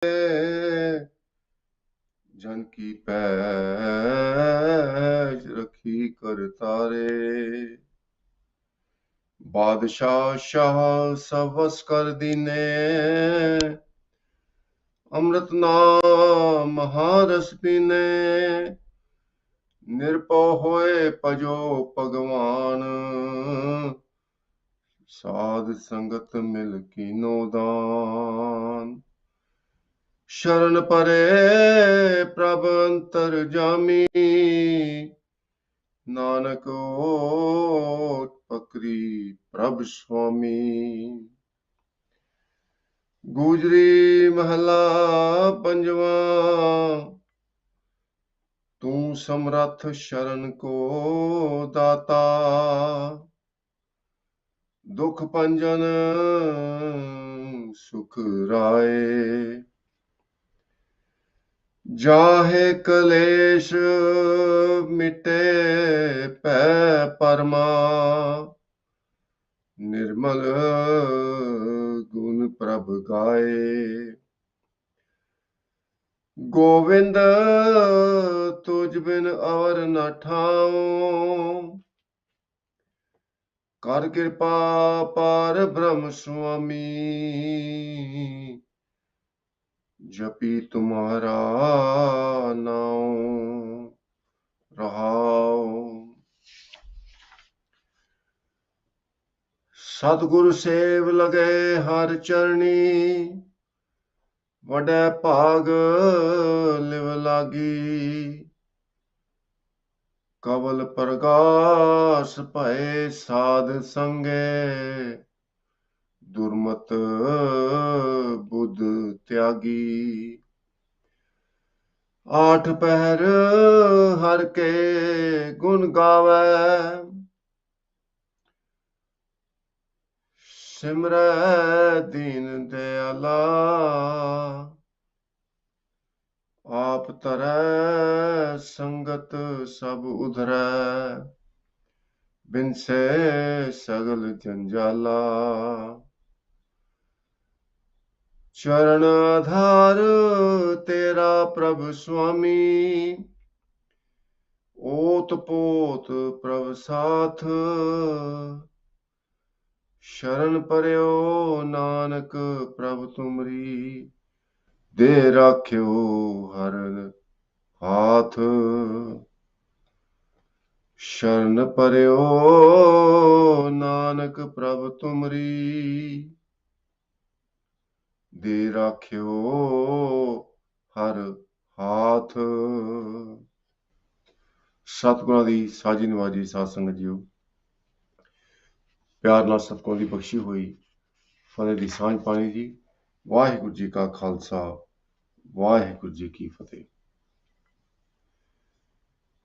जन की पैज रखी कर तारे। बादशाह शाह सब वस कर दीने, अमृत नाम महारस पीने। निरपौ होए पजो भगवान, साध संगत मिल कीनो दान। शरण परे प्रभ अंतर जामी, नानक ओट पकरी प्रभ स्वामी। गुजरी महला पंजवा, तू समरथ शरण को दाता। दुख पंजन सुख राए, जाहे कलेश मिटे पै परमा। निर्मल गुण प्रभ गाए, गोविंद तुझ बिन अवर न ठाऊं। कर कृपा पार ब्रह्म स्वामी, जपी तुम्हारा नाम रहाओ। सतगुरु सेव लगे हर चरणी, वडै भाग लिव लागी। कवल प्रगास भय साध संगे, दुर्मत बुध त्यागी। आठ पहर हर के गुण गावै, सिमरै दीन दयाला। आप तरੈ संगत सब उधरै, बिनसे सगल जंजाला। चरण आधार तेरा प्रभु स्वामी, ओत पोत प्रभ साथ। शरण परयो नानक प्रभ तुमरी, दे राख्यो हर हाथ। शरण परयो नानक प्रभ तुमरी, दे राख्यो हर हाथ। सतगुਰਾਂ ਦੀ ਸਾਜੀ ਨਵਾਜੀ ਸਾਧ ਸੰਗਤ ਜੀਓ, ਪਿਆਰ ਨਾਲ ਸਤਿਗੁਰਾਂ ਦੀ ਬਖਸ਼ੀ ਹੋਈ ਫਤਿਹ ਦੀ ਸਾਂਝ ਪਾਣੀ ਜੀ। ਵਾਹਿਗੁਰੂ ਜੀ ਕਾ ਖਾਲਸਾ, ਵਾਹਿਗੁਰੂ ਜੀ ਕੀ ਫਤਿਹ।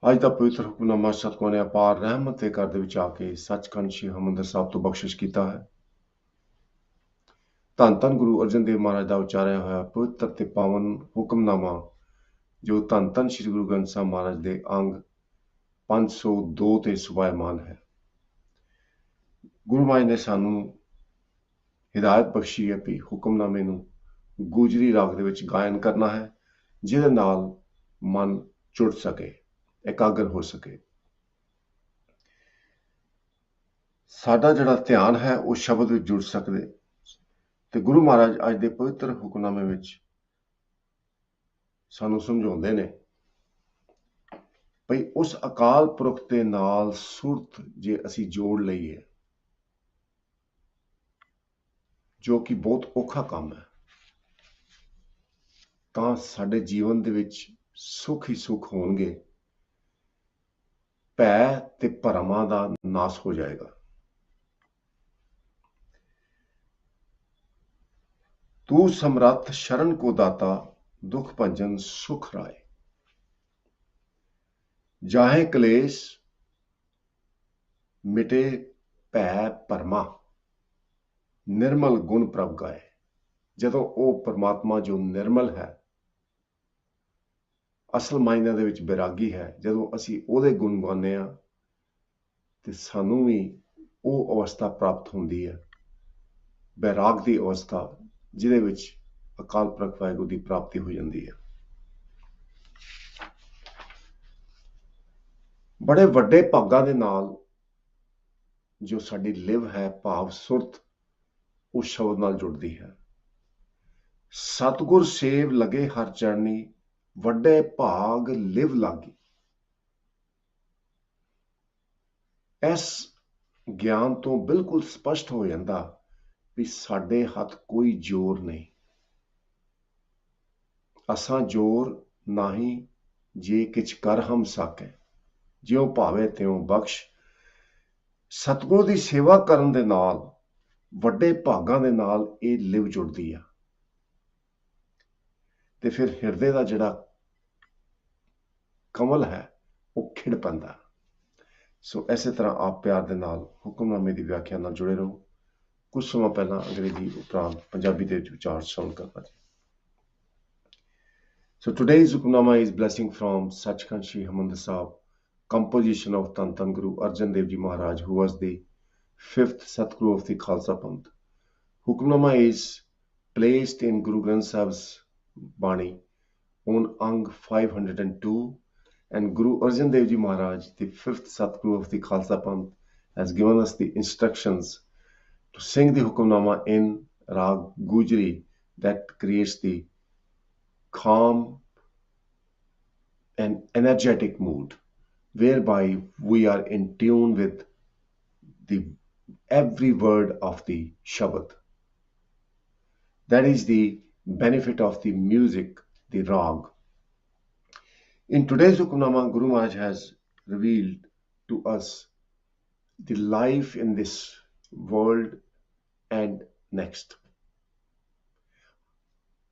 ਅੱਜ ਦਾ ਪਵਿੱਤਰ ਹੁਕਮਨਾਮਾ ਸਤਿਗੁਰਾਂ ਨੇ ਅਪਾਰ ਰਹਿਮਤ ਦੇ ਘਰ ਦੇ ਵਿੱਚ ਆ ਕੇ ਸੱਚਖੰਡ ਸ੍ਰੀ ਹਰਿਮੰਦਰ ਸਾਹਿਬ ਤੋਂ ਬਖਸ਼ਿਸ਼ ਕੀਤਾ ਹੈ। ਧੰਨ ਧੰਨ ਗੁਰੂ ਅਰਜਨ ਦੇਵ ਮਹਾਰਾਜ ਦਾ ਉਚਾਰਿਆ ਹੋਇਆ ਪਵਿੱਤਰ ਤੇ ਪਾਵਨ ਹੁਕਮਨਾਮਾ, ਜੋ ਧੰਨ ਧੰਨ ਸ੍ਰੀ ਗੁਰੂ ਗ੍ਰੰਥ ਸਾਹਿਬ ਮਹਾਰਾਜ ਦੇ ਅੰਗ 502 ਤੇ ਸੁਭਾਇਮਾਨ ਹੈ। ਗੁਰੂ ਮਹਾਰਾਜ ਨੇ ਸਾਨੂੰ ਹਿਦਾਇਤ ਬਖਸ਼ੀ ਹੈ ਵੀ ਹੁਕਮਨਾਮੇ ਨੂੰ ਗੁਜਰੀ ਰਾਗ ਦੇ ਵਿੱਚ ਗਾਇਨ ਕਰਨਾ ਹੈ, ਜਿਹਦੇ ਨਾਲ ਮਨ ਜੁੜ ਸਕੇ, ਇਕਾਗਰ ਹੋ ਸਕੇ। ਸਾਡਾ ਜਿਹੜਾ ਧਿਆਨ ਹੈ ਉਹ ਸ਼ਬਦ ਵਿੱਚ ਜੁੜ ਸਕਦੇ। ਤੇ ਗੁਰੂ ਮਹਾਰਾਜ ਅੱਜ ਦੇ ਪਵਿੱਤਰ ਹੁਕਮਨਾਮੇ ਵਿੱਚ ਸਾਨੂੰ ਸਮਝਾਉਂਦੇ ਨੇ ਭਈ ਉਸ ਅਕਾਲ ਪੁਰਖ ਦੇ ਨਾਲ ਸੁਰਤ ਜੇ ਅਸੀਂ ਜੋੜ ਲਈਏ, ਜੋ ਕਿ ਬਹੁਤ ਔਖਾ ਕੰਮ ਹੈ, ਤਾਂ ਸਾਡੇ ਜੀਵਨ ਦੇ ਵਿੱਚ ਸੁੱਖ ਹੀ ਸੁੱਖ ਹੋਣਗੇ, ਭੈ ਤੇ ਭਰਮਾਂ ਦਾ ਨਾਸ ਹੋ ਜਾਏਗਾ। ਤੂੰ ਸਮਰੱਥ ਸ਼ਰਨ ਕੋ ਦਾਤਾ, ਦੁਖ ਭੰਜਨ ਸੁਖ ਰਾਏ। ਜਾਹੇ ਕਲੇਸ਼ ਮਿਟੇ ਭੈ ਭਰਮਾ, ਨਿਰਮਲ ਗੁਣ ਪ੍ਰਭ ਗਾਏ। ਜਦੋਂ ਉਹ ਪਰਮਾਤਮਾ ਜੋ ਨਿਰਮਲ ਹੈ, ਅਸਲ ਮਾਇਨੇ ਦੇ ਵਿੱਚ ਬੈਰਾਗੀ ਹੈ, ਜਦੋਂ ਅਸੀਂ ਉਹਦੇ ਗੁਣ ਗਾਉਂਦੇ ਹਾਂ ਤੇ ਸਾਨੂੰ ਵੀ ਉਹ ਅਵਸਥਾ ਪ੍ਰਾਪਤ ਹੁੰਦੀ ਹੈ, ਬੈਰਾਗ ਦੀ ਅਵਸਥਾ, ਜਿਹਦੇ ਵਿੱਚ ਅਕਾਲ ਪੁਰਖ ਵਾਹਿਗੁਰੂ ਦੀ ਪ੍ਰਾਪਤੀ ਹੋ ਜਾਂਦੀ ਹੈ। ਬੜੇ ਵੱਡੇ ਭਾਗਾਂ ਦੇ ਨਾਲ ਜੋ ਸਾਡੀ ਲਿਵ ਹੈ, ਭਾਵ ਸੁਰਤ, ਉਸ ਸ਼ਬਦ ਨਾਲ ਜੁੜਦੀ ਹੈ। ਸਤਿਗੁਰ ਸੇਵ ਲਗੇ ਹਰ ਚਰਨੀ, ਵੱਡੇ ਭਾਗ ਲਿਵ ਲਾਗੀ। ਇਸ ਗਿਆਨ ਤੋਂ ਬਿਲਕੁਲ ਸਪਸ਼ਟ ਹੋ ਜਾਂਦਾ ਵੀ ਸਾਡੇ ਹੱਥ ਕੋਈ ਜ਼ੋਰ ਨਹੀਂ। ਅਸਾਂ ਜ਼ੋਰ ਨਾਹੀਂ ਜੇ ਕਿਛ ਕਰ ਹਮ ਸਾਕੈ, ਜਿਉ ਭਾਵੇ ਤਿਉ ਬਖਸ਼। ਸਤਿਗੁਰ ਦੀ ਸੇਵਾ ਕਰਨ ਦੇ ਨਾਲ, ਵੱਡੇ ਭਾਗਾਂ ਦੇ ਨਾਲ ਇਹ ਲਿਵ ਜੁੜਦੀ ਆ ਤੇ ਫਿਰ ਹਿਰਦੇ ਦਾ ਜਿਹੜਾ ਕਮਲ ਹੈ ਉਹ ਖਿੜ ਪੈਂਦਾ। ਸੋ ਇਸੇ ਤਰ੍ਹਾਂ ਆਪ ਪਿਆਰ ਦੇ ਨਾਲ ਹੁਕਮਨਾਮੇ ਦੀ ਵਿਆਖਿਆ ਨਾਲ ਜੁੜੇ ਰਹੋ। ਕੁਝ ਸਮਾਂ ਪਹਿਲਾਂ ਅੰਗਰੇਜ਼ੀ ਉਪਰੰਤ ਪੰਜਾਬੀ ਦੇ ਵਿਚਾਰ ਸ਼ਾਮਲ ਕਰਨਾ ਜੀ। So today's Hukamnama is blessing from Sachkhand Shri Harmandir Sahib, composition of Tan Tan Guru Arjan Dev Ji Maharaj, who was the 5th Satguru of the Khalsa Panth. Hukamnama is placed in Guru Granth Sahib's Bani on Ang 502, and Guru Arjan Dev Ji Maharaj, the 5th Satguru of the Khalsa Panth, has given us the instructions to sing the Hukamnama in Rag Gujri that creates the calm and energetic mood, whereby we are in tune with the every word of the Shabad. That is the benefit of the music, the Rag. In today's Hukamnama, Guru Maharaj has revealed to us the life in this world and next.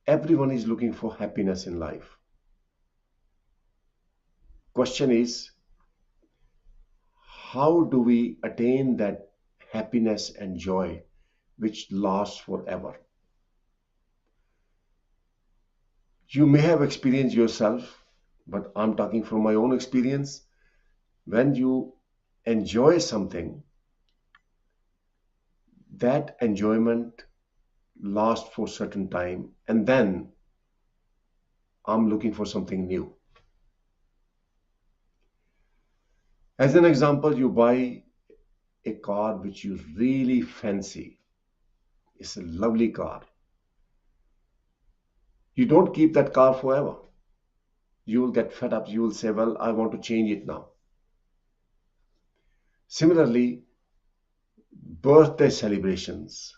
Everyone is looking for happiness in life. Question is, how do we attain that happiness and joy which lasts forever? You may have experienced yourself, but I'm talking from my own experience. When you enjoy something, that enjoyment lasts for a certain time, and then I'm looking for something new. As an example, you buy a car which you really fancy. It's a lovely car. You don't keep that car forever. You will get fed up. You will say, well, I want to change it now. Similarly, birthday celebrations,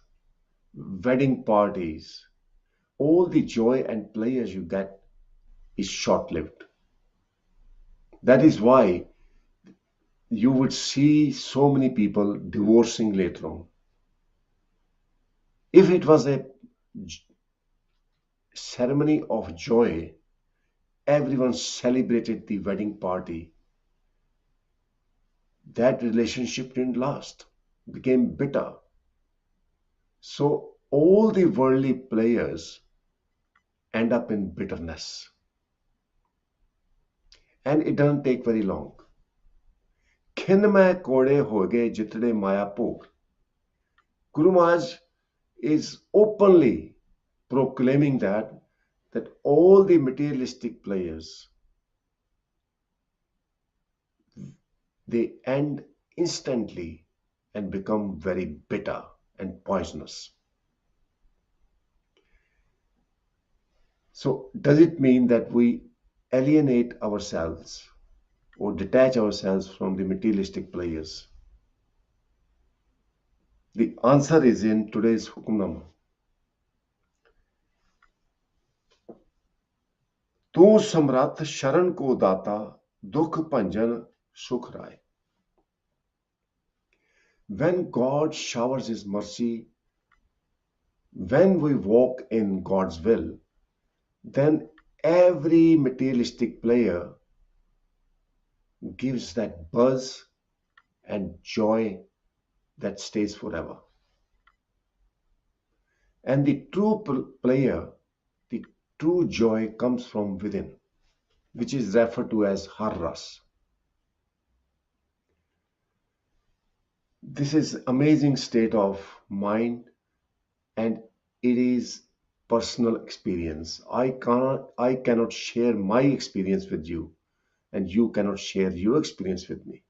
wedding parties, all the joy and pleasure you get is short-lived. That is why you would see so many people divorcing later on. If it was a ceremony of joy, everyone celebrated the wedding party, that relationship didn't last, became bitter. So all the worldly players end up in bitterness. And it doesn't take very long. Khind mein kode ho gaye jitne maya bhog. Guru Maharaj is openly proclaiming that all the materialistic players, they end instantly and become very bitter and poisonous. So does it mean that we alienate ourselves or detach ourselves from the materialistic players? The answer is in today's Hukamnama. Tu samrath sharan ko data, dukh panjan sukh rai. When God showers His mercy, when we walk in God's will, then every materialistic player gives that buzz and joy that stays forever. And the true player, the true joy comes from within, which is referred to as harras. This is amazing state of mind, and it is personal experience. I cannot share my experience with you, and you cannot share your experience with me.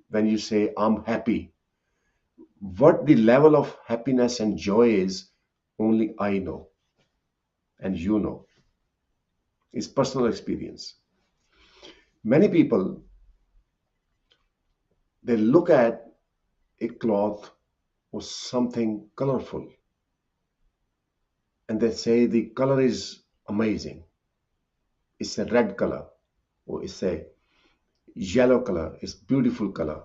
When you say I'm happy, what the level of happiness and joy is, only I know and you know. It's personal experience. Many people, they look at a cloth or something colorful and they say the color is amazing. It's a red color or it's a yellow color. It's beautiful color.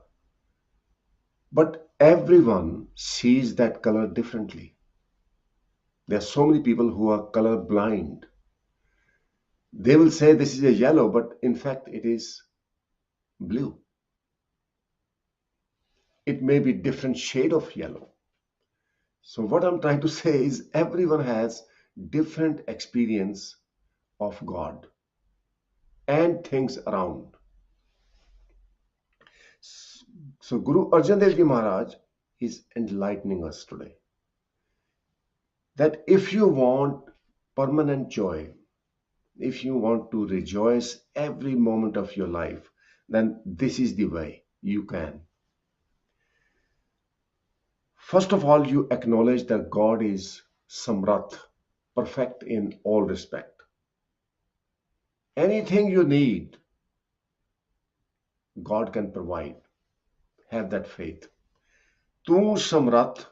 But everyone sees that color differently. There are so many people who are color blind. They will say this is a yellow, but in fact it is blue. It may be different shade of yellow. So what I'm trying to say is everyone has different experience of God and things around. So Guru Arjan Dev Ji Maharaj is enlightening us today that if you want permanent joy, if you want to rejoice every moment of your life, then this is the way you can. First of all, you acknowledge that God is Samrat, perfect in all respect. Anything you need, God can provide. Have that faith. Tu Samrat.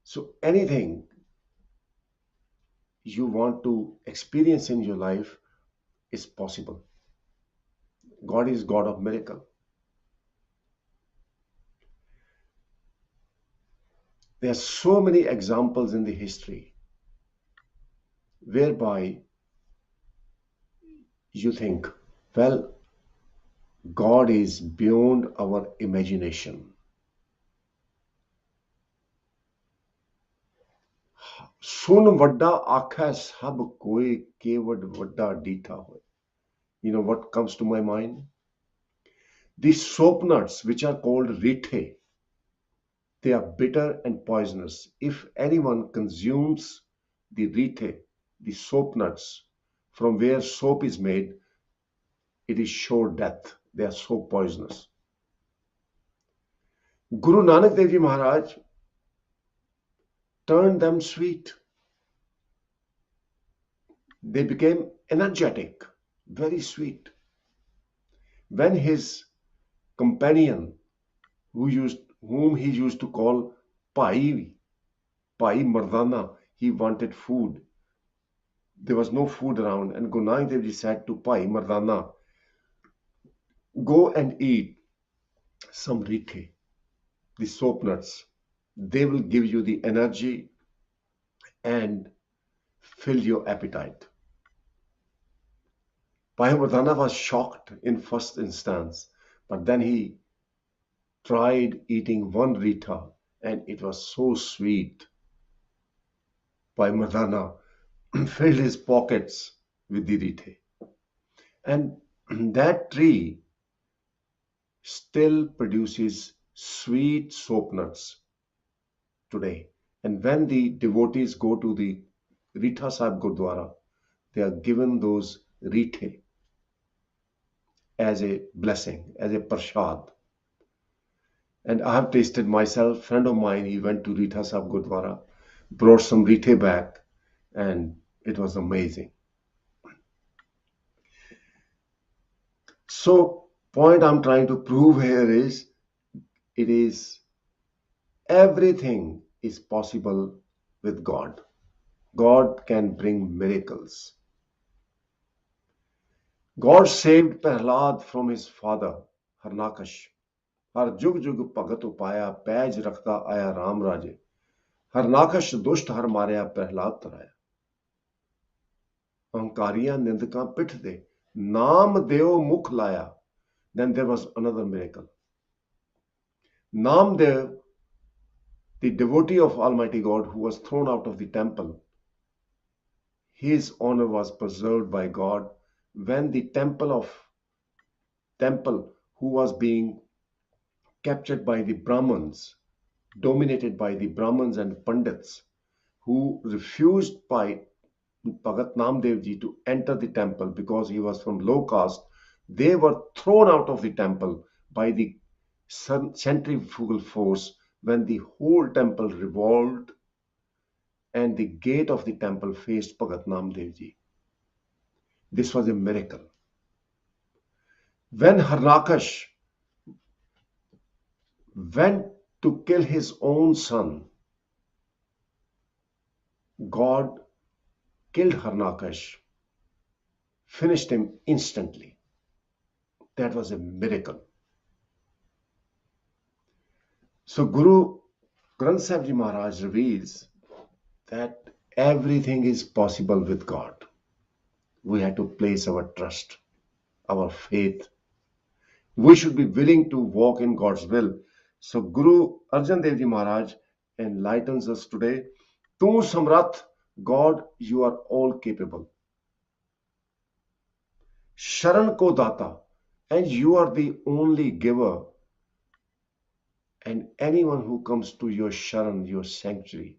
So anything you want to experience in your life is possible. God is God of miracle. There are so many examples in the history whereby you think, well, God is beyond our imagination. सुन वड्डा आखै सब कोई केवड वड्डा डीठा होए. You know what comes to my mind? The soap nuts, which are called rithe, they are bitter and poisonous. If anyone consumes the rithe, the soap nuts, from where soap is made, it is sure death. They are so poisonous. Guru Nanak Dev Ji Maharaj turned them sweet. They became energetic, very sweet. When his companion, whom he used to call Bhai Mardana, he wanted food. There was no food around, and Guru Nanak Dev Ji said to Bhai Mardana, go and eat some rithe, the soap nuts. They will give you the energy and fill your appetite. Bhai Mardana was shocked in first instance, but then he tried eating one ritha and it was so sweet. Bhai Mardana filled his pockets with the rithe. And that tree still produces sweet soap nuts today. And when the devotees go to the Ritha Sahib Gurdwara, they are given those rithe as a blessing, as a prashad. And I have tasted myself. Friend of mine, he went to Ritha Sahib Gurdwara, brought some rithe back, and it was amazing. So, point I'm trying to prove here is, everything is possible with God. God can bring miracles. God saved Prahlad from his father, Harnakash. हर जुग जुग भगत उपाया page रखता आया राम राजे हर नाकश दुष्ट हर मारया प्रहलाद तराया अहंकारियां निंदकां पिठ दे नाम देव मुख लाया. Then there was another miracle. Namdev, the devotee of Almighty God who was thrown out of the temple, his honor was preserved by God when the temple who was being captured by the Brahmins, dominated by the Brahmins and Pandits, who refused by Bhagat Namdev ji to enter the temple because he was from low caste. They were thrown out of the temple by the centrifugal force when the whole temple revolved and the gate of the temple faced Bhagat Namdev ji. This was a miracle. When Harnakash went to kill his own son, God killed Harnakash, finished him instantly. That was a miracle. So Guru Granth Sahib Ji Maharaj reveals that everything is possible with God. We have to place our trust, our faith. We should be willing to walk in God's will. So Guru Arjan Dev Ji Maharaj enlightens us today. Tu Samrath, God, you are all capable. Sharan Ko Data, and you are the only giver. And anyone who comes to your Sharan, your sanctuary,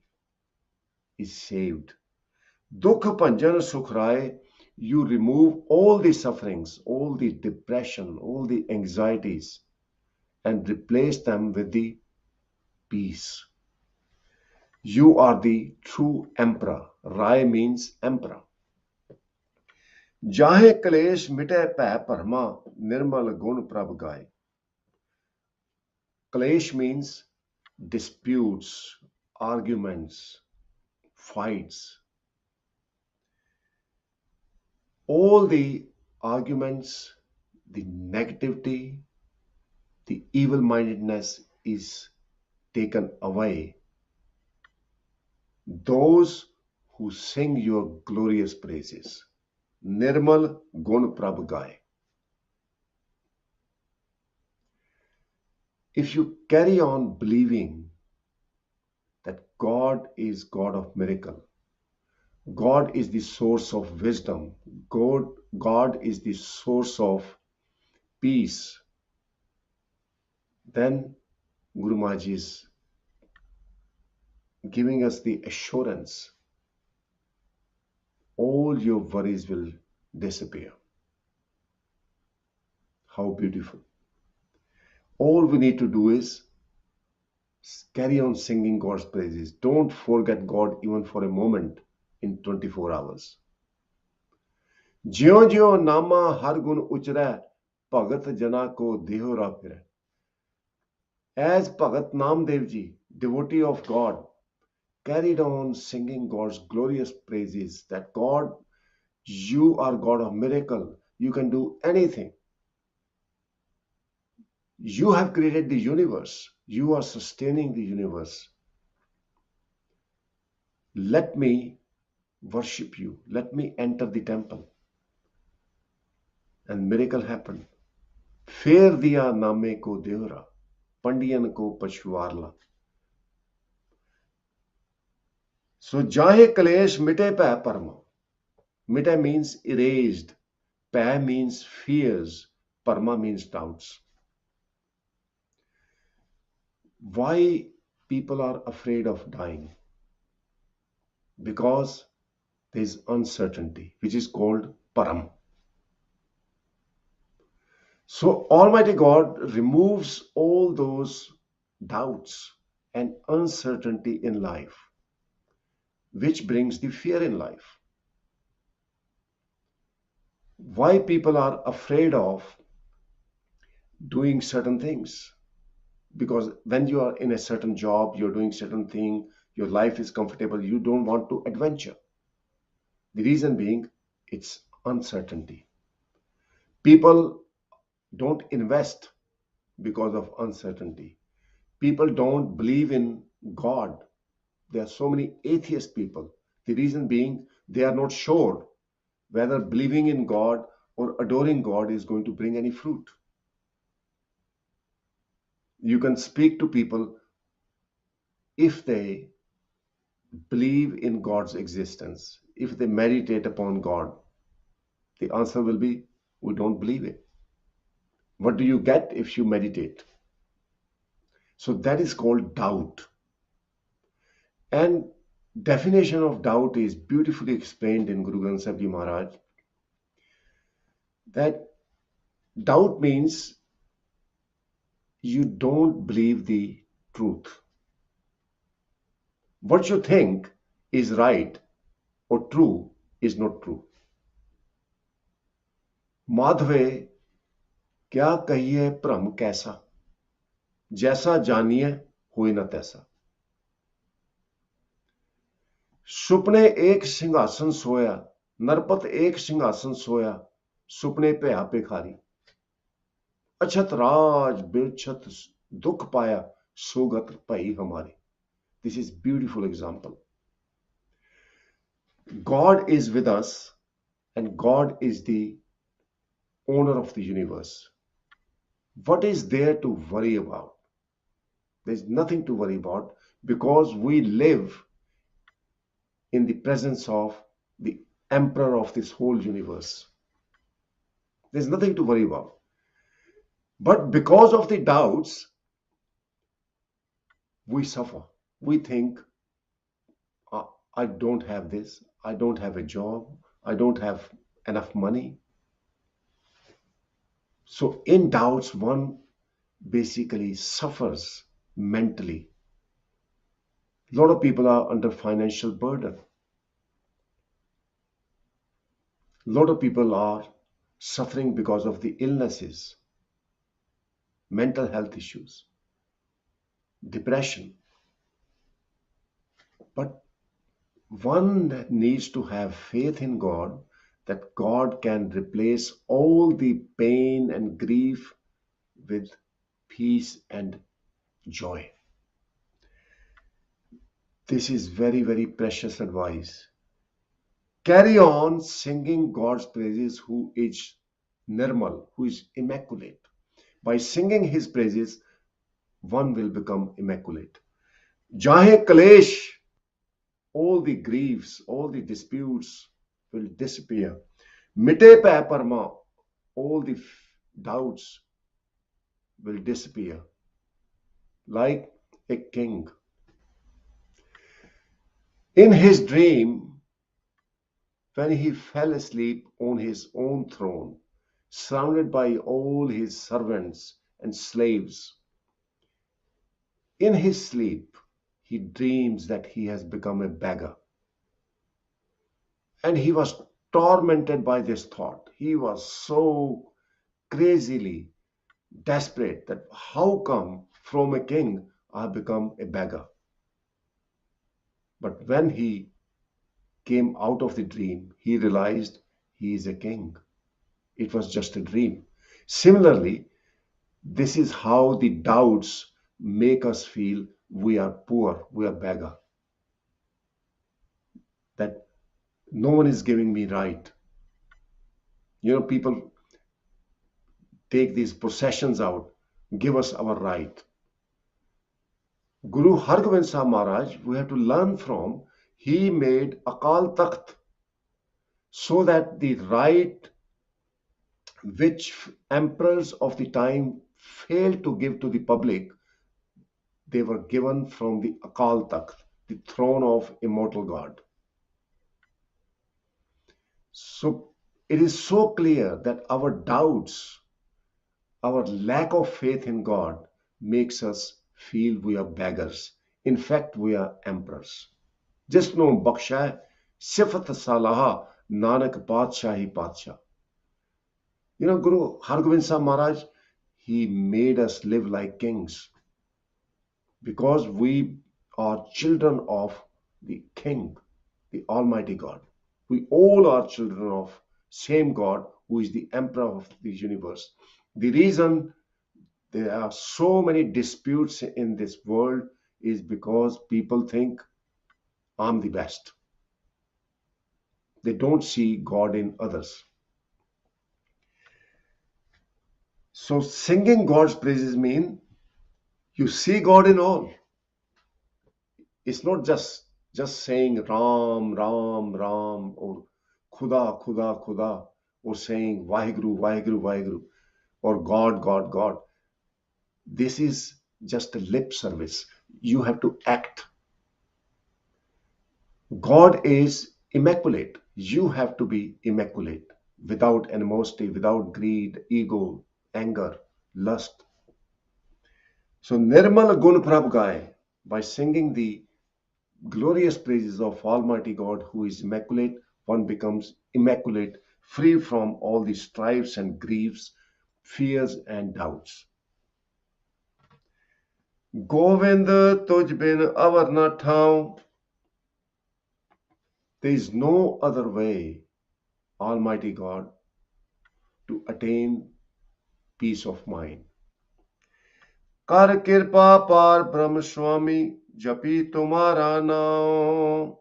is saved. Dukh Panjan Sukhrai, you remove all the sufferings, all the depression, all the anxieties, and replace them with the peace. You are the true emperor. Rai means emperor. Jahe kalesh mite pੈ parma, nirmal gun prabh gai. Kalesh means disputes, arguments, fights. All the arguments, the negativity, the evil-mindedness is taken away. Those who sing your glorious praises. Nirmal Gun Prabh Gai. If you carry on believing that God is God of miracle, God is the source of wisdom, God is the source of peace, then Guru Maharaj is giving us the assurance all your worries will disappear. How beautiful. All we need to do is carry on singing God's praises. Don't forget God even for a moment in 24 hours. Jyo jyo nama har gun uchra, bhagat jana ko dehora phira. As Bhagat Namdev ji, devotee of God, carried on singing God's glorious praises, that God, you are God of miracle. You can do anything. You have created the universe. You are sustaining the universe. Let me worship you. Let me enter the temple. And miracle happened. Fer diya name ko deora, pandiyan ko pachwarla. So jahe kalesh mite pੈ parma. Mite means erased. Pä means fears. Parma means doubts. Why people are afraid of dying? Because there is uncertainty, which is called param. So Almighty God removes all those doubts and uncertainty in life, which brings the fear in life. Why people are afraid of doing certain things? Because when you are in a certain job, you're doing certain thing, your life is comfortable, you don't want to adventure. The reason being, it's uncertainty. People don't invest because of uncertainty. People don't believe in God. There are so many atheist people. The reason being, they are not sure whether believing in God or adoring God is going to bring any fruit. You can speak to people if they believe in God's existence, if they meditate upon God. The answer will be, we don't believe it. What do you get if you meditate? So that is called doubt. And definition of doubt is beautifully explained in Guru Granth Sahib Ji Maharaj, that doubt means you don't believe the truth. What you think is right or true is not true. माधवे क्या कहिए भ्रम कैसा, जैसा जानिए होए न तैसा। सुपने एक सिंहासन सोया, नरपत एक सिंहासन सोया, सुपने भया भिखारी। अछत राज बिरछत दुख पाया, सोगत भई हमारी। This is beautiful example. God is with us and God is the owner of the universe. What is there to worry about? There's nothing to worry about because we live in the presence of the emperor of this whole universe. There's nothing to worry about. But because of the doubts, we suffer. We think, I don't have this, I don't have a job, I don't have enough money. So in doubts, one basically suffers mentally. A lot of people are under financial burden. A lot of people are suffering because of the illnesses, mental health issues, depression. But one needs to have faith in God that God can replace all the pain and grief with peace and joy. This is very, very precious advice. Carry on singing God's praises, who is Nirmal, who is immaculate. By singing his praises, one will become immaculate. Jahe Kalesh, all the griefs, all the disputes will disappear. Mite Pay Parma, all the doubts will disappear. Like a king. In his dream, when he fell asleep on his own throne, surrounded by all his servants and slaves, in his sleep, he dreams that he has become a beggar. And he was tormented by this thought. He was so crazily desperate that how come from a king I have become a beggar? But when he came out of the dream, he realized he is a king. It was just a dream. Similarly, this is how the doubts make us feel we are poor, we are beggar. That no one is giving me right. People take these possessions out, give us our right. Guru Hargobind Sahib Maharaj, we have to learn from, he made Akal Takht so that the right which emperors of the time failed to give to the public, they were given from the Akal Takht, the throne of immortal God. So it is so clear that our doubts, our lack of faith in God makes us feel we are beggars. In fact, we are emperors. Just know Baksha Sifat Salaha Nanak Padshahi Padsha. Guru Hargobind Sahib Maharaj, he made us live like kings because we are children of the King, the Almighty God. We all are children of same God who is the emperor of the universe. The reason there are so many disputes in this world is because people think I'm the best. They don't see God in others. So singing God's praises mean you see God in all. It's not just saying Ram, Ram, Ram, or Khuda, Khuda, Khuda, or saying Vaheguru, Vaheguru, Vaheguru, or God, God, God. This is just a lip service. You have to act. God is immaculate. You have to be immaculate, without animosity, without greed, ego, anger, lust. So Nirmal Gun Prabh Gaye, by singing the glorious praises of Almighty God who is immaculate, one becomes immaculate, free from all the strifes and griefs, fears and doubts. Govind tuj bin avar na thau. There is no other way, Almighty God, to attain peace of mind. Kar kirpa par Brahm Swami, japi tumhara naam.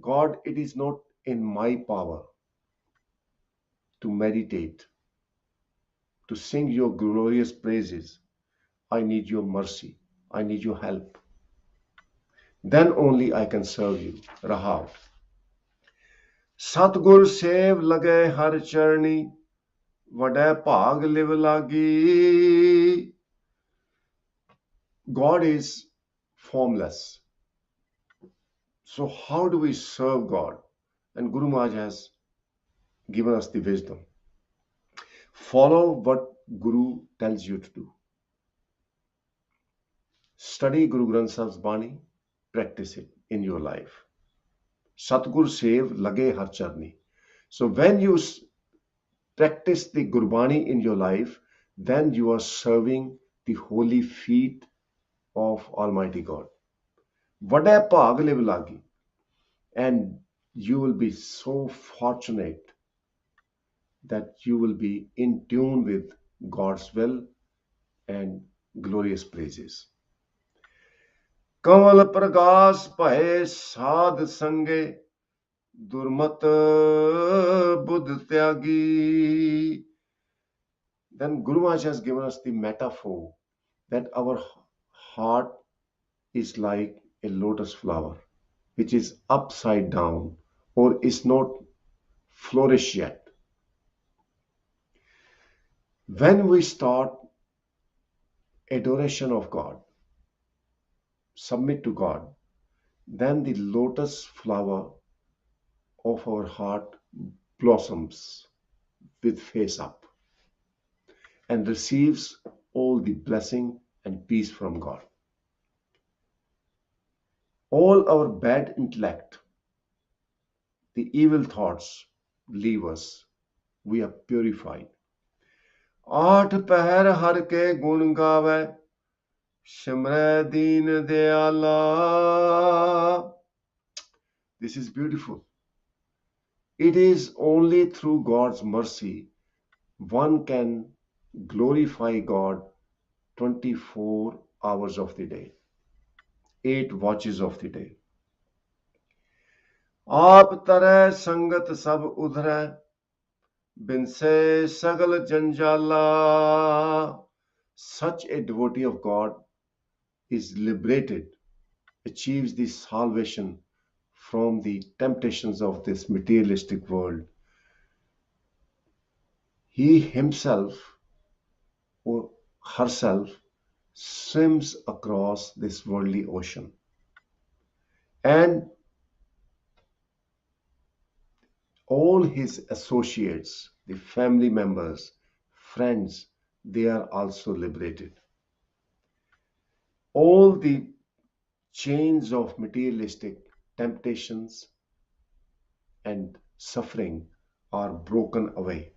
God, it is not in my power to meditate, to sing your glorious praises. I need your mercy. I need your help. Then only I can serve you. Rahav. Satgur sev lage har charni, vade bhag liv lagi. God is formless. So how do we serve God? And Guru Maharaj has given us the wisdom. Follow what Guru tells you to do. Study Guru Granth Sahib's Bani, practice it in your life. Satgur Sev Lage Har Charni. So when you practice the Gurbani in your life, then you are serving the holy feet of Almighty God. Vade bhag liv lagi. And you will be so fortunate that you will be in tune with God's will and glorious praises. Kamal pragas bhai sadh sange durmat buddh tyagi. Then Guru Maharaj has given us the metaphor that our heart is like a lotus flower which is upside down or is not flourished yet. When we start adoration of God, submit to God, then the lotus flower of our heart blossoms with face up and receives all the blessing and peace from God. All our bad intellect, the evil thoughts leave us. We are purified. आठ पहर हर के गुण गावे सिमरै दीन दयाला. This is beautiful. It is only through God's mercy one can glorify God 24 hours of the day, 8 watches of the day. आप तरह संगत सब उधरै binse sagal janjala. Such a devotee of God is liberated, achieves the salvation from the temptations of this materialistic world. He himself or herself swims across this worldly ocean. And all his associates, the family members, friends, they are also liberated. All the chains of materialistic temptations and suffering are broken away.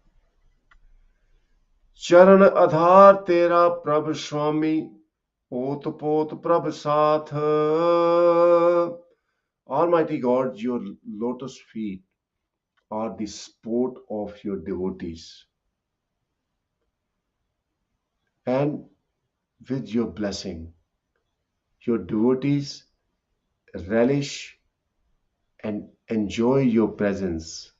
Charan Adhar Tera Prabh Swami, Ot Pot Prabh Saath. Almighty God, your lotus feet are the sport of your devotees. And with your blessing, your devotees relish and enjoy your presence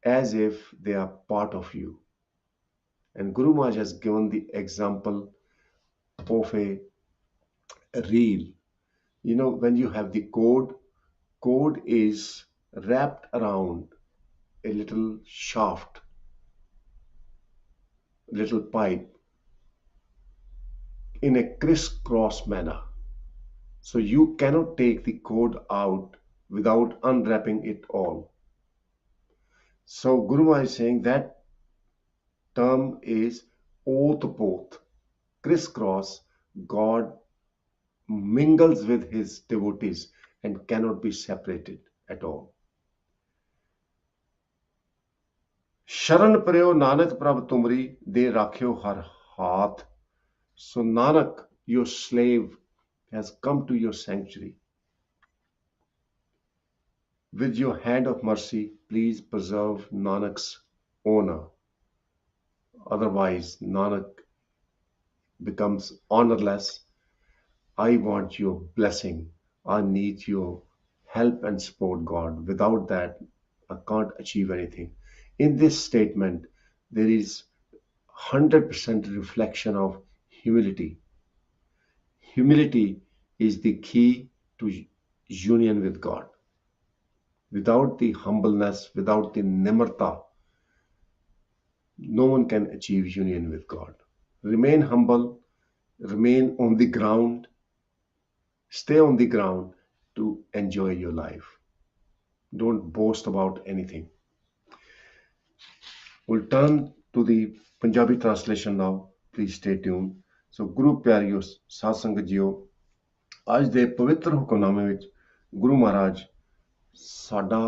as if they are part of you. And Guru Maharaj has given the example of a reel. You know, when you have the cord is wrapped around a little shaft, little pipe in a crisscross manner. So you cannot take the cord out without unwrapping it all. So Guru Maharaj is saying that term is oath-poth, crisscross. God mingles with his devotees and cannot be separated at all. Sharan prayo Nanak Prabh Tumri de rakhyo har haath. So Nanak, your slave, has come to your sanctuary. With your hand of mercy, please preserve Nanak's honor. Otherwise, Nanak becomes honorless. I want your blessing. I need your help and support, God. Without that, I can't achieve anything. In this statement, there is 100% reflection of humility. Humility is the key to union with God. Without the humbleness, without the nimarta, no one can achieve union with God. Remain humble, remain on the ground, stay on the ground to enjoy your life. Don't boast about anything. We'll turn to the Punjabi translation now. Please stay tuned. So, Guru Pyariyo Saਧ ਸੰਗਤ JIO, ਅੱਜ ਦੇ ਪਵਿੱਤਰ ਹੁਕਮਨਾਮੇ ਵਿੱਚ ਗੁਰੂ ਮਹਾਰਾਜ ਸਾਡਾ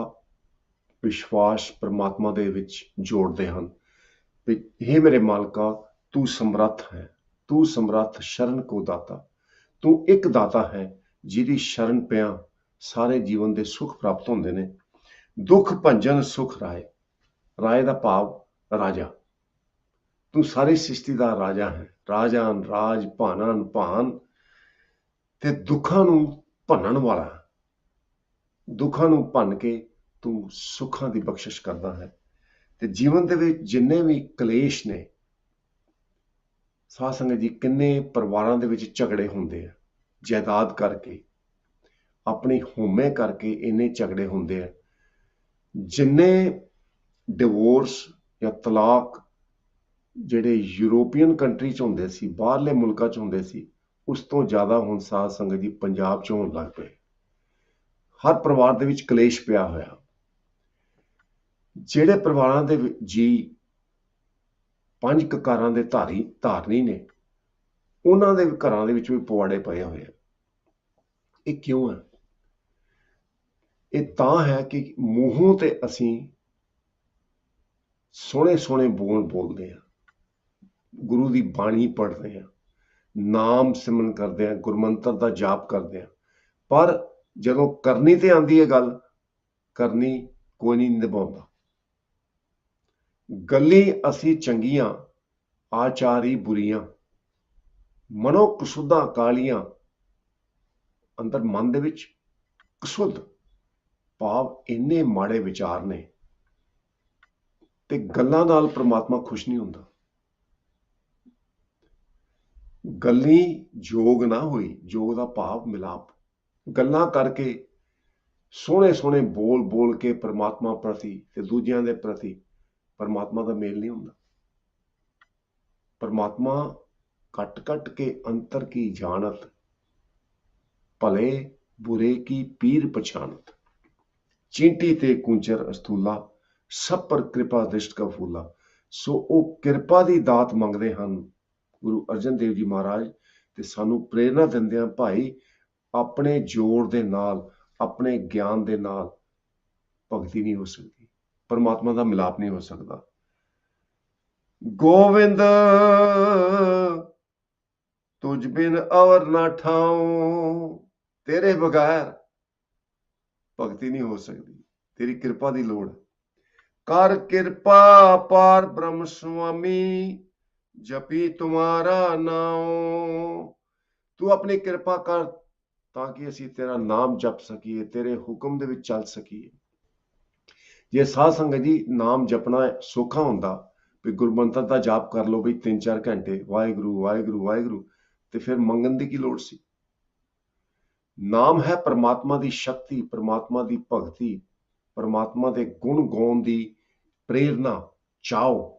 ਵਿਸ਼ਵਾਸ ਪਰਮਾਤਮਾ ਦੇ ਵਿੱਚ ਜੋੜਦੇ ਹਨ। हे मेरे मालका, तू ਸਮਰੱਥ ਹੈ, ਤੂੰ ਸਮਰੱਥ ਸ਼ਰਨ ਕੋ ਦਾਤਾ। ਤੂੰ ਇੱਕ ਦਾਤਾ ਹੈ ਜਿਹਦੀ ਸ਼ਰਨ ਪਿਆ ਸਾਰੇ ਜੀਵਨ ਦੇ ਸੁੱਖ ਪ੍ਰਾਪਤ ਹੁੰਦੇ ਨੇ। ਦੁੱਖ ਭੰਜਨ ਸੁਖ ਰਾਏ, ਰਾਏ ਦਾ ਭਾਵ ਰਾਜਾ। ਤੂੰ ਸਾਰੀ ਸ੍ਰਿਸ਼ਟੀ ਦਾ ਰਾਜਾ ਹੈ, ਰਾਜਾਨ ਰਾਜ, ਭਾਨਨ ਭਾਨ, ਤੇ ਦੁੱਖਾਂ ਨੂੰ ਭੰਨਣ ਵਾਲਾ। ਦੁੱਖਾਂ ਨੂੰ ਭੰਨ ਕੇ ਤੂੰ ਸੁੱਖਾਂ ਦੀ ਬਖਸ਼ਿਸ਼ ਕਰਦਾ ਹੈ। ਤੇ ਜੀਵਨ ਦੇ ਵਿੱਚ ਜਿੰਨੇ ਵੀ ਕਲੇਸ਼ ਨੇ, ਸਾਧ ਸੰਗਤ ਜੀ, ਕਿੰਨੇ ਪਰਿਵਾਰਾਂ ਦੇ ਵਿੱਚ ਝਗੜੇ ਹੁੰਦੇ ਆ, ਜਾਇਦਾਦ ਕਰਕੇ, ਆਪਣੀ ਹੋਮੇ ਕਰਕੇ ਇੰਨੇ ਝਗੜੇ ਹੁੰਦੇ ਆ। ਜਿੰਨੇ ਡਿਵੋਰਸ ਜਾਂ ਤਲਾਕ ਜਿਹੜੇ ਯੂਰੋਪੀਅਨ ਕੰਟਰੀ 'ਚ ਹੁੰਦੇ ਸੀ, ਬਾਹਰਲੇ ਮੁਲਕਾਂ 'ਚ ਹੁੰਦੇ ਸੀ, ਉਸ ਤੋਂ ਜ਼ਿਆਦਾ ਹੁਣ ਸਾਧ ਸੰਗਤ ਜੀ ਪੰਜਾਬ 'ਚ ਹੋਣ ਲੱਗ ਪਏ। ਹਰ ਪਰਿਵਾਰ ਦੇ ਵਿੱਚ ਕਲੇਸ਼ ਪਿਆ ਹੋਇਆ। ਜਿਹੜੇ ਪਰਿਵਾਰਾਂ ਦੇ ਜੀ ਪੰਜ ਕਕਾਰਾਂ ਦੇ ਧਾਰਨੀ ਨੇ, ਉਹਨਾਂ ਦੇ ਘਰਾਂ ਦੇ ਵਿੱਚ ਵੀ ਪਵਾੜੇ ਪਏ ਹੋਏ ਆ। ਇਹ ਕਿਉਂ ਹੈ? ਇਹ ਤਾਂ ਹੈ ਕਿ ਮੂੰਹੋਂ ਤੇ ਅਸੀਂ ਸੋਹਣੇ ਸੋਹਣੇ ਬੋਲ ਬੋਲਦੇ ਆ, ਗੁਰੂ ਦੀ ਬਾਣੀ ਪੜ੍ਹਦੇ ਆ, ਨਾਮ ਸਿਮਰਨ ਕਰਦੇ ਆ, ਗੁਰਮੰਤਰ ਦਾ ਜਾਪ ਕਰਦੇ ਆ, ਪਰ ਜਦੋਂ ਕਰਨੀ ਤੇ ਆਉਂਦੀ ਹੈ ਗੱਲ, ਕਰਨੀ ਕੋਈ ਨਹੀਂ ਨਿਭਾਉਂਦਾ। ਗੱਲੀ ਅਸੀਂ ਚੰਗੀਆਂ, ਆਚਾਰੀ ਬੁਰੀਆਂ, ਮਨੋ ਕਸੁੱਧਾਂ ਕਾਲੀਆਂ। ਅੰਦਰ ਮਨ ਦੇ ਵਿੱਚ ਕਸੁੱਧ ਭਾਵ ਇੰਨੇ ਮਾੜੇ ਵਿਚਾਰ ਨੇ, ਤੇ ਗੱਲਾਂ ਨਾਲ ਪ੍ਰਮਾਤਮਾ ਖੁਸ਼ ਨਹੀਂ ਹੁੰਦਾ। ਗੱਲੀ ਜੋਗ ਨਾ ਹੋਈ, ਜੋਗ ਦਾ ਭਾਵ ਮਿਲਾਪ। ਗੱਲਾਂ ਕਰਕੇ ਸੋਹਣੇ ਸੋਹਣੇ ਬੋਲ ਬੋਲ ਕੇ ਪ੍ਰਮਾਤਮਾ ਪ੍ਰਤੀ ਤੇ ਦੂਜਿਆਂ ਦੇ ਪ੍ਰਤੀ ਪਰਮਾਤਮਾ ਦਾ ਮੇਲ ਨਹੀਂ ਹੁੰਦਾ। ਪਰਮਾਤਮਾ ਕੱਟ ਕੱਟ ਕੇ ਅੰਤਰ ਕੀ ਜਾਣਤ, ਭਲੇ ਬੁਰੇ ਕੀ ਪੀਰ ਪਛਾਨਤ। ਚੀਂਟੀ ਤੇ ਕੁੰਚਰ ਅਸਤੂਲਾ, ਸਭ ਪਰ ਕਿਰਪਾ ਦ੍ਰਿਸ਼ਟ ਕਾ ਫੂਲਾ। ਸੋ ਉਹ ਕਿਰਪਾ ਦੀ ਦਾਤ ਮੰਗਦੇ ਹਨ ਗੁਰੂ ਅਰਜਨ ਦੇਵ ਜੀ ਮਹਾਰਾਜ, ਤੇ ਸਾਨੂੰ ਪ੍ਰੇਰਨਾ ਦਿੰਦੇ ਆ, ਭਾਈ ਆਪਣੇ ਜੋਰ ਦੇ ਨਾਲ, ਆਪਣੇ ਗਿਆਨ ਦੇ ਨਾਲ ਭਗਤੀ ਨਹੀਂ ਹੋ ਸਕਦੀ, ਪਰਮਾਤਮਾ ਦਾ ਮਿਲਾਪ ਨਹੀਂ ਹੋ ਸਕਦਾ। ਗੋਵਿੰਦ ਤੁਝ ਬਿਨ ਅਵਰ ਨਾ ਠਾਉ, ਤੇਰੇ ਬਗੈਰ ਭਗਤੀ ਨਹੀਂ ਹੋ ਸਕਦੀ, ਤੇਰੀ ਕਿਰਪਾ ਦੀ ਲੋੜ। ਕਰ ਕਿਰਪਾ ਪਾਰ ਬ੍ਰਹਮ ਸੁਆਮੀ, ਜਪੀ ਤੁਮਾਰਾ ਨਾਉ। ਤੂੰ ਆਪਣੀ ਕਿਰਪਾ ਕਰ ਤਾਂ ਕਿ ਅਸੀਂ ਤੇਰਾ ਨਾਮ ਜਪ ਸਕੀਏ, ਤੇਰੇ ਹੁਕਮ ਦੇ ਵਿੱਚ ਚੱਲ ਸਕੀਏ। ਜੇ ਸਾਧ ਸੰਗਤ ਜੀ ਨਾਮ ਜਪਣਾ ਸੌਖਾ ਹੁੰਦਾ, ਵੀ ਗੁਰਮੰਤਰ ਦਾ ਜਾਪ ਕਰ ਲਓ ਬਈ 3-4 ਘੰਟੇ, ਵਾਹਿਗੁਰੂ ਵਾਹਿਗੁਰੂ ਵਾਹਿਗੁਰੂ, ਤੇ ਫਿਰ ਮੰਗਣ ਦੀ ਕੀ ਲੋੜ ਸੀ। ਨਾਮ ਹੈ ਪਰਮਾਤਮਾ ਦੀ ਸ਼ਕਤੀ, ਪਰਮਾਤਮਾ ਦੀ ਭਗਤੀ, ਪਰਮਾਤਮਾ ਦੇ ਗੁਣ ਗਾਉਣ ਦੀ ਪ੍ਰੇਰਨਾ, ਚਾਓ।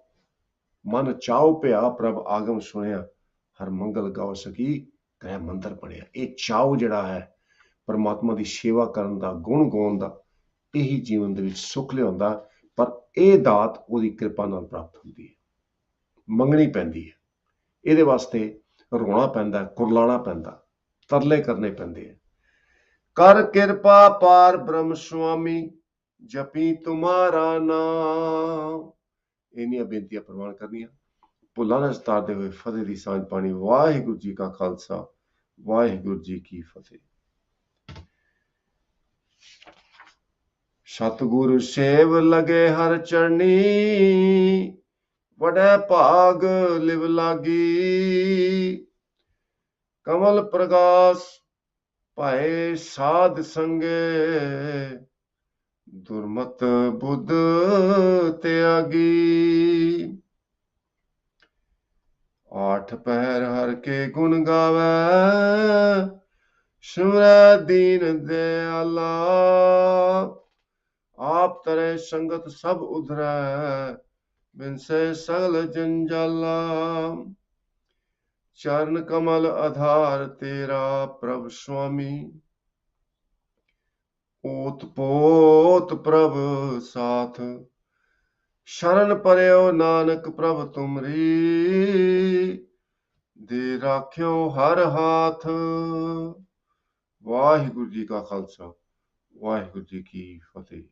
ਮਨ ਚਾਓ ਭਿਆ ਪ੍ਰਭ ਆਗਮ ਸੁਣਿਆ, ਹਰ ਮੰਗਲ ਗਾਓ ਸਕੀ ਗ੍ਰਹਿ ਮੰਦਰ ਬਣਿਆ। ਇਹ ਚਾਓ ਜਿਹੜਾ ਹੈ परमात्मा की सेवा करन दा, गुण गाउण दा, यही जीवन दे विच सुख लिआउंदा। पर यह दात उहदी कृपा नाल प्राप्त हुंदी है, मंगनी पैंदी है, ਇਹਦੇ वास्ते रोना पैंदा, कुरलाना पैंदा, तरले करने पैंदे है। कर कृपा पार ब्रह्म स्वामी, जपी तुम्हारा नाम। इन्नियां बेनतियां प्रवान करनियां, भुल्लां ना सतारदे होए फतेह दी सांझ पानी। वाहिगुरू जी का खालसा, वाहिगुरू जी की फतेह। सतगुरु सेव लगे हर चरनी, वडै भाग लिव लागी। कमल प्रकाश पाए साध संगे, दुर्मत बुद्ध त्यागी। आठ पहर हर के गुण गावे, सिमरै दीन दयाला। आप तरे संगत सब उधरै, बिनसे सगल जंजाला। चरण कमल आधार तेरा प्रभ स्वामी, ओत पोत प्रभ साथ। शरण परयो नानक प्रभ तुमरी, दे राख्यो हर हाथ। वाहिगुरू जी का खालसा, वाहिगुरू जी की फतेह।